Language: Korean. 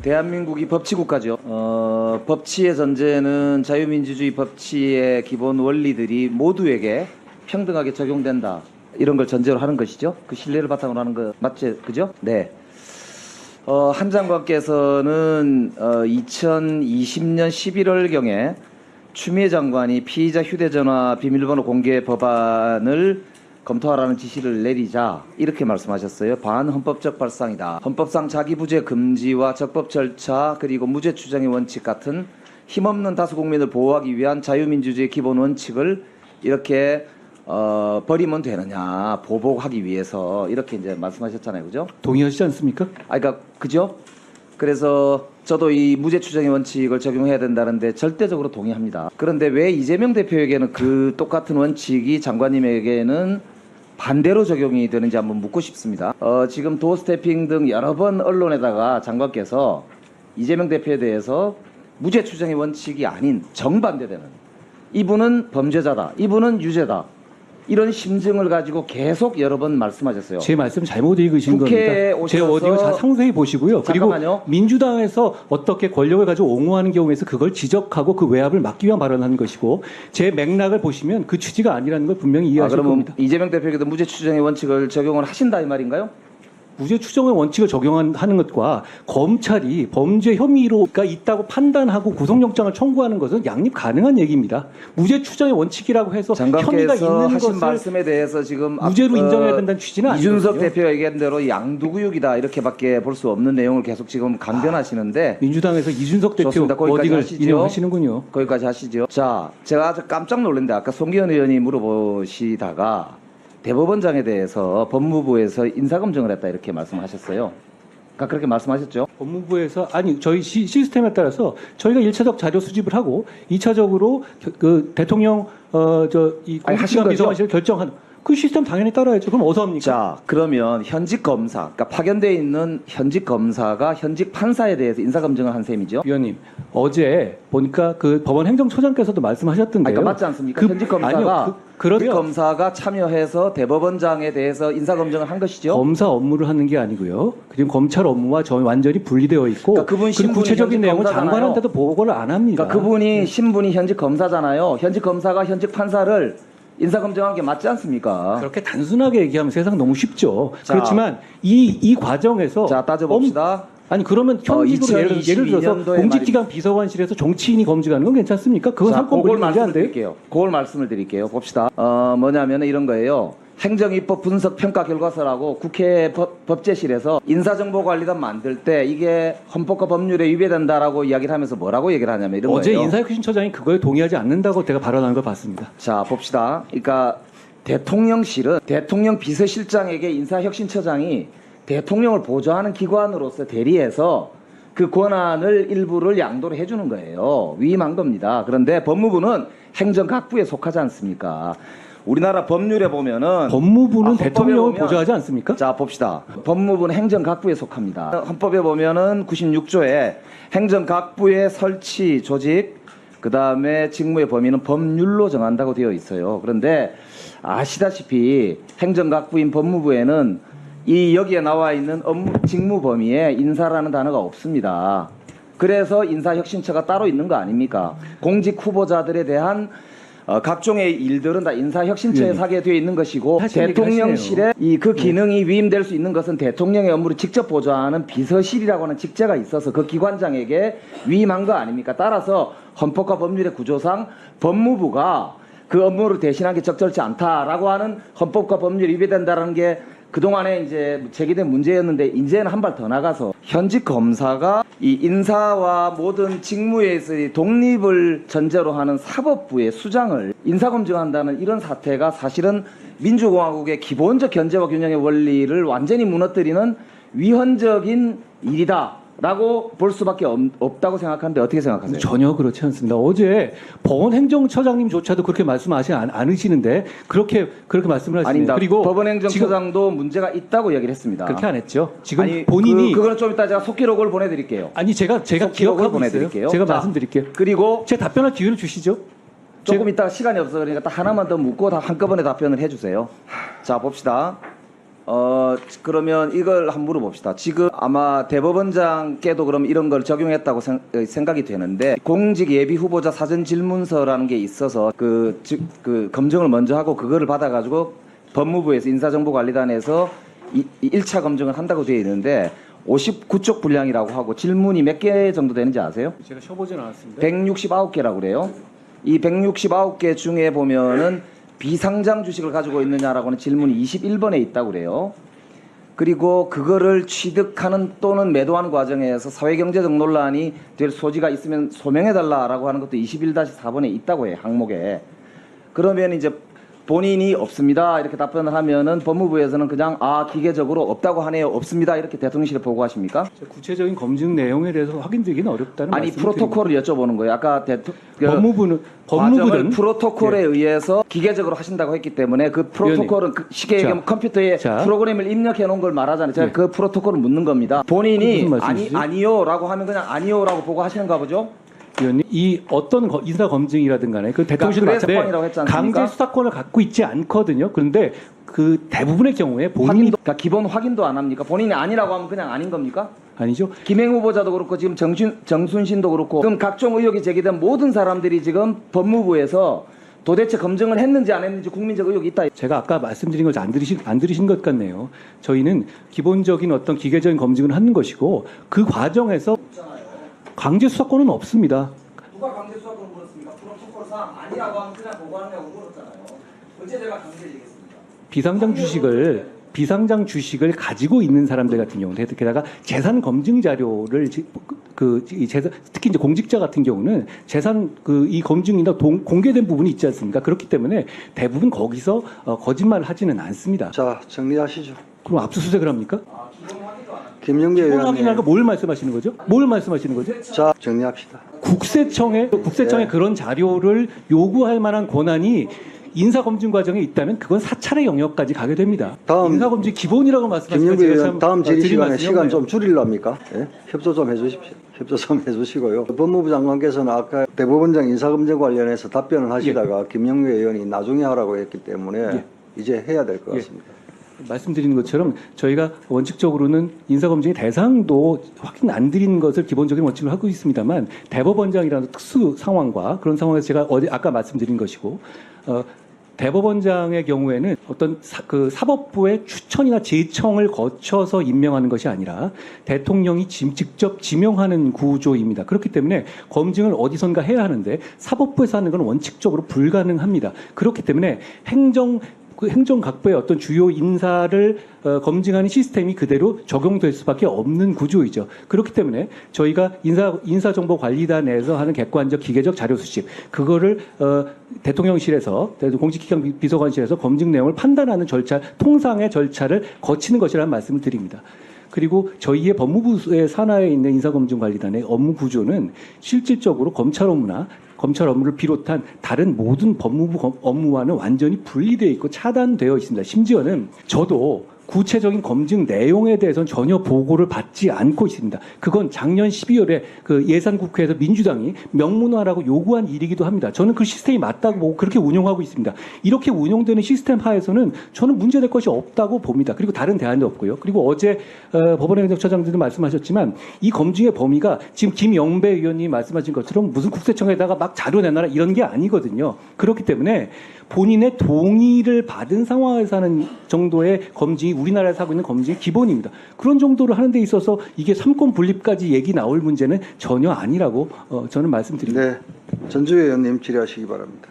대한민국이 법치국가죠. 법치의 전제는 자유민주주의 법치의 기본 원리들이 모두에게 평등하게 적용된다. 이런 걸 전제로 하는 것이죠. 그 신뢰를 바탕으로 하는 거 맞죠? 그죠? 네. 한 장관께서는 2020년 11월경에 추미애 장관이 피의자 휴대전화 비밀번호 공개 법안을 검토하라는 지시를 내리자 이렇게 말씀하셨어요. 반헌법적 발상이다. 헌법상 자기부재 금지와 적법 절차 그리고 무죄 추정의 원칙 같은 힘없는 다수 국민을 보호하기 위한 자유민주주의의 기본 원칙을 이렇게 버리면 되느냐 보복하기 위해서 이렇게 이제 말씀하셨잖아요, 그죠? 동의하시지 않습니까? 그러니까 그죠? 그래서 저도 이 무죄 추정의 원칙을 적용해야 된다는데 절대적으로 동의합니다. 그런데 왜 이재명 대표에게는 그 똑같은 원칙이 장관님에게는 반대로 적용이 되는지 한번 묻고 싶습니다. 지금 도스태핑 등 여러 번 언론에다가 장관께서 이재명 대표에 대해서 무죄 추정의 원칙이 아닌 정반대되는 이분은 범죄자다, 이분은 유죄다 이런 심증을 가지고 계속 여러 번 말씀하셨어요. 제 말씀 잘못 읽으신 국회에 겁니다. 제 오셔서 워딩을 잘 상세히 보시고요. 잠깐만요. 그리고 민주당에서 어떻게 권력을 가지고 옹호하는 경우에서 그걸 지적하고 그 외압을 막기 위한 발언을 하는 것이고 제 맥락을 보시면 그 취지가 아니라는 걸 분명히 이해하실 그러면 겁니다. 이재명 대표에게도 무죄 추정의 원칙을 적용을 하신다 이 말인가요? 무죄 추정의 원칙을 적용하는 것과 검찰이 범죄 혐의가 있다고 판단하고 구속영장을 청구하는 것은 양립 가능한 얘기입니다. 무죄 추정의 원칙이라고 해서 혐의가 장관께서 있는 하신 것을 말씀에 대해서 지금 무죄로 인정해야 된다는 취지는 아니거든요. 이준석 대표가 얘기한 대로 양두구육이다 이렇게밖에 볼 수 없는 내용을 계속 지금 강변하시는데 민주당에서 이준석 대표 좋습니다. 거기까지 워딩을 하시죠. 인용하시는군요. 거기까지 하시죠. 자, 제가 아주 깜짝 놀랐는데 아까 송기현 의원이 물어보시다가 대법원장에 대해서 법무부에서 인사검증을 했다 이렇게 말씀하셨어요. 그러니까 그렇게 말씀하셨죠? 법무부에서 아니 저희 시스템에 따라서 저희가 1차적 자료 수집을 하고 2차적으로 그 대통령 이 공직기관 비서관실을 결정하는 그 시스템 당연히 따라야죠. 그럼 어디서 합니까? 자, 그러면 현직 검사, 그러니까 파견돼 있는 현직 검사가 현직 판사에 대해서 인사검증을 한 셈이죠. 위원님 어제 보니까 그 법원 행정처장께서도 말씀하셨던데요. 그러니까 맞지 않습니까? 현직 검사가 아니요, 그러면 현직 검사가 참여해서 대법원장에 대해서 인사검증을 한 것이죠. 검사 업무를 하는 게 아니고요. 지금 검찰 업무와 완전히 분리되어 있고 그러니까 그분 그 신분이 구체적인 현직 내용은 검사잖아요. 장관한테도 보고를 안 합니다. 그러니까 그분이 신분이 현직 검사잖아요. 현직 검사가 현직 판사를 인사검증한 게 맞지 않습니까? 그렇게 단순하게 얘기하면 세상 너무 쉽죠. 자, 그렇지만 이 과정에서 자, 따져봅시다. 아니 그러면 현직으로 예를 들어서 2022년도에 공직기관 비서관실에서 정치인이 검증하는 건 괜찮습니까? 그건 자, 상권 그걸 분리 문제 안 말씀을 돼요? 드릴게요. 그걸 말씀을 드릴게요. 봅시다. 뭐냐면 이런 거예요. 행정입법 분석 평가 결과서라고 국회 법제실에서 인사정보관리단 만들 때 이게 헌법과 법률에 위배된다라고 이야기를 하면서 뭐라고 얘기를 하냐면 이런 어제 거예요. 인사혁신처장이 그거에 동의하지 않는다고 제가 발언한 걸 봤습니다. 자, 봅시다. 그러니까 대통령실은 대통령 비서실장에게 인사혁신처장이 대통령을 보좌하는 기관으로서 대리해서 그 권한을 일부를 양도를 해주는 거예요. 위임한 겁니다. 그런데 법무부는 행정각부에 속하지 않습니까? 우리나라 법률에 보면은 법무부는 헌법에 대통령을 보면- 보좌하지 않습니까? 자, 봅시다. 법무부는 행정각부에 속합니다. 헌법에 보면은 96조에 행정각부의 설치, 조직, 그 다음에 직무의 범위는 법률로 정한다고 되어 있어요. 그런데 아시다시피 행정각부인 법무부에는 이 여기에 나와 있는 직무 범위에 인사라는 단어가 없습니다. 그래서 인사혁신처가 따로 있는 거 아닙니까? 공직 후보자들에 대한 각종의 일들은 다 인사혁신처에 사게 되어 있는 것이고 대통령실에 그 기능이 위임될 수 있는 것은 대통령의 업무를 직접 보좌하는 비서실이라고 하는 직제가 있어서 그 기관장에게 위임한 거 아닙니까? 따라서 헌법과 법률의 구조상 법무부가 그 업무를 대신하기 적절치 않다라고 하는 헌법과 법률이 위배된다라는 게 그동안에 이제 제기된 문제였는데 이제는 한 발 더 나가서 현직 검사가 이 인사와 모든 직무에서의 독립을 전제로 하는 사법부의 수장을 인사검증한다는 이런 사태가 사실은 민주공화국의 기본적 견제와 균형의 원리를 완전히 무너뜨리는 위헌적인 일이다. 라고 볼 수밖에 없다고 생각하는데 어떻게 생각하세요? 전혀 그렇지 않습니다. 어제 법원 행정처장님조차도 그렇게 말씀하지 않으시는데 그렇게 말씀을 하시네요. 아닙니다. 그리고 법원 행정처장도 문제가 있다고 이야기를 했습니다. 그렇게 안 했죠. 지금 아니, 본인이 그거는 좀 이따 제가 속기록을 보내드릴게요. 아니 제가 속기록을 기억하고 보내드릴게요. 있어요. 제가 자, 말씀드릴게요. 그리고 제 답변할 기회를 주시죠. 조금 이따 시간이 없어 그러니까 딱 하나만 더 묻고 다 한꺼번에 답변을 해주세요. 자, 봅시다. 그러면 이걸 한번 물어봅시다. 지금 아마 대법원장께도 그럼 이런 걸 적용했다고 생각이 되는데, 공직 예비 후보자 사전 질문서라는 게 있어서 그 검증을 먼저 하고 그거를 받아가지고 법무부에서 인사정보관리단에서 1차 검증을 한다고 되어 있는데 59쪽 분량이라고 하고 질문이 몇 개 정도 되는지 아세요? 제가 쉬어보진 않았습니다. 169개라고 그래요. 이 169개 중에 보면은 비상장 주식을 가지고 있느냐라고 하는 질문이 21번에 있다고 그래요. 그리고 그거를 취득하는 또는 매도하는 과정에서 사회경제적 논란이 될 소지가 있으면 소명해달라라고 하는 것도 21-4번에 있다고 해요. 항목에. 그러면 이제 본인이 없습니다 이렇게 답변을 하면은 법무부에서는 그냥 기계적으로 없다고 하네요. 없습니다 이렇게 대통령실에 보고하십니까? 구체적인 검증 내용에 대해서 확인되기는 어렵다는 아니 말씀을 프로토콜을 여쭤보는 거예요. 아까 법무부는 프로토콜에 의해서 기계적으로 하신다고 했기 때문에 그 프로토콜은 쉽게 얘기하면 컴퓨터에 프로그램을 입력해 놓은 걸 말하잖아요. 제가 그 프로토콜을 묻는 겁니다. 본인이 아니요라고 하면 그냥 아니요라고 보고하시는가 보죠? 의원님, 이 어떤 인사 검증이라든 간에 그 대통령실 마찬가지로 강제 수사권을 갖고 있지 않거든요. 그런데 그 대부분의 경우에 본인이 그러니까 기본 확인도 안 합니까? 본인이 아니라고 하면 그냥 아닌 겁니까? 아니죠. 김행 후보자도 그렇고 지금 정순신도 그렇고 지금 각종 의혹이 제기된 모든 사람들이 지금 법무부에서 도대체 검증을 했는지 안 했는지 국민적 의혹이 있다. 제가 아까 말씀드린 걸 안 들으신 것 같네요. 저희는 기본적인 어떤 기계적인 검증을 하는 것이고 그 과정에서 강제 수사권은 없습니다. 누가 강제 수사권을 물었습니까? 프로토콜상 아니라고 하면 그냥 보고하느냐고 물었잖아요. 언제 제가 강제얘기했습니까? 비상장 주식을 가지고 있는 사람들 같은 경우는 게다가 재산 검증 자료를 특히 이제 공직자 같은 경우는 재산 이 검증이나 공개된 부분이 있지 않습니까? 그렇기 때문에 대부분 거기서 거짓말을 하지는 않습니다. 자, 정리하시죠. 그럼 압수수색을 합니까? 김영배 기본 의원님. 확인이라는 거 뭘 말씀하시는 거죠? 뭘 말씀하시는 거죠? 자, 정리합시다. 국세청에 그런 자료를 요구할 만한 권한이 인사검증 과정에 있다면 그건 사찰의 영역까지 가게 됩니다. 인사검증 기본이라고 말씀하시니까 김영배 의원 다음 질의 시간에 말씀이 시간 없네요. 좀 줄이랍니까? 예? 협조 좀 해주십시오. 협조 좀 해주시고요. 법무부 장관께서는 아까 대법원장 인사검증 관련해서 답변을 하시다가 김영배 의원이 나중에 하라고 했기 때문에 이제 해야 될 것 같습니다. 말씀드리는 것처럼 저희가 원칙적으로는 인사검증의 대상도 확인 안 드리는 것을 기본적인 원칙으로 하고 있습니다만 대법원장이라는 특수 상황과 그런 상황에서 제가 아까 말씀드린 것이고 대법원장의 경우에는 어떤 사법부의 추천이나 제청을 거쳐서 임명하는 것이 아니라 대통령이 직접 지명하는 구조입니다. 그렇기 때문에 검증을 어디선가 해야 하는데 사법부에서 하는 건 원칙적으로 불가능합니다. 그렇기 때문에 행정각부의 어떤 주요 인사를 검증하는 시스템이 그대로 적용될 수밖에 없는 구조이죠. 그렇기 때문에 저희가 인사정보관리단에서 하는 객관적 기계적 자료 수집 그거를 대통령실에서 공직기강 비서관실에서 검증 내용을 판단하는 절차, 통상의 절차를 거치는 것이라는 말씀을 드립니다. 그리고 저희의 법무부의 산하에 있는 인사검증관리단의 업무 구조는 실질적으로 검찰 업무를 비롯한 다른 모든 법무부 업무와는 완전히 분리되어 있고 차단되어 있습니다. 심지어는 저도 구체적인 검증 내용에 대해서는 전혀 보고를 받지 않고 있습니다. 그건 작년 12월에 그 예산국회에서 민주당이 명문화라고 요구한 일이기도 합니다. 저는 그 시스템이 맞다고 보고 그렇게 운영하고 있습니다. 이렇게 운영되는 시스템 하에서는 저는 문제될 것이 없다고 봅니다. 그리고 다른 대안도 없고요. 그리고 어제 법원행정처장님도 말씀하셨지만 이 검증의 범위가 지금 김영배 의원님이 말씀하신 것처럼 무슨 국세청에다가 막 자료 내놔라 이런 게 아니거든요. 그렇기 때문에 본인의 동의를 받은 상황에서 하는 정도의 검증이 우리나라에서 하고 있는 검증의 기본입니다. 그런 정도로 하는 데 있어서 이게 삼권 분립까지 얘기 나올 문제는 전혀 아니라고 저는 말씀드립니다. 네, 전주혜 의원님 질의하시기 바랍니다.